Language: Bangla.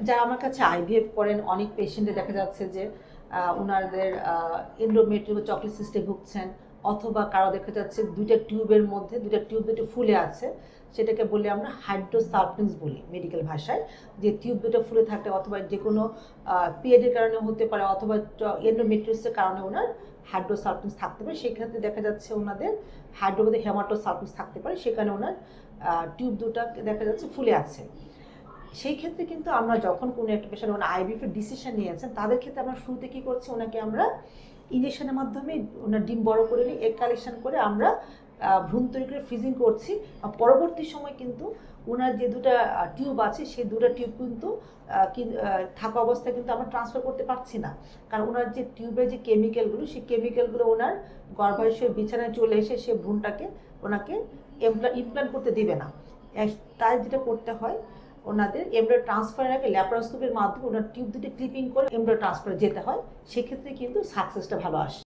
যারা আমার কাছে আইভিএফ করেন অনেক পেশেন্টে দেখা যাচ্ছে যে ওনাদের এন্ডোমেট্রিয়াল চকলেট সিস্টে ভুগছেন, অথবা কারো দেখা যাচ্ছে দুইটা টিউবের মধ্যে দুইটা টিউব দুটো ফুলে আছে, সেটাকে বলে আমরা হাইড্রোসালপিনস বলি মেডিকেল ভাষায়। যে টিউব দুটো ফুলে থাকে অথবা যে কোনো পিরিয়ডের কারণে হতে পারে অথবা এন্ডোমেট্রিয়াসের কারণে ওনার হাইড্রোসালপিনস থাকতে পারে। সেক্ষেত্রে দেখা যাচ্ছে ওনাদের হাইড্রোতে হেমাটোসালপিনস থাকতে পারে, সেখানে ওনার টিউব দুটা দেখা যাচ্ছে ফুলে আছে। সেই ক্ষেত্রে কিন্তু আমরা যখন কোনো একটা পেশেন্ট ওনার আইভিএফের ডিসিশন নিয়েছেন, তাদের ক্ষেত্রে আমরা শুরুতে কী করছি, ওনাকে আমরা ইঞ্জেকশনের মাধ্যমে ওনার ডিম বড় করে নিই, এগ কালেকশন করে আমরা ভ্রূণ তৈরি করে ফ্রিজিং করছি। পরবর্তী সময় কিন্তু ওনার যে দুটো টিউব আছে সেই দুটো টিউব কিন্তু থাকা অবস্থায় কিন্তু আমরা ট্রান্সফার করতে পারছি না, কারণ ওনার যে টিউবের যে কেমিক্যালগুলো সেই কেমিক্যালগুলো ওনার গর্ভাশয়ের বিছানায় চলে এসে সে ভ্রূণটাকে ওনাকে ইমপ্লান্ট করতে দিবে না। তাই যেটা করতে হয়, ওনাদের এমব্রয়ডারি ট্রান্সফারের আগে ল্যাপারোস্কোপির মাধ্যমে ওনার টিউব দুটো ক্লিপিং করে এমব্রয়ডারি ট্রান্সফারে যেতে হয়। সেক্ষেত্রে কিন্তু সাকসেসটা ভালো আসে।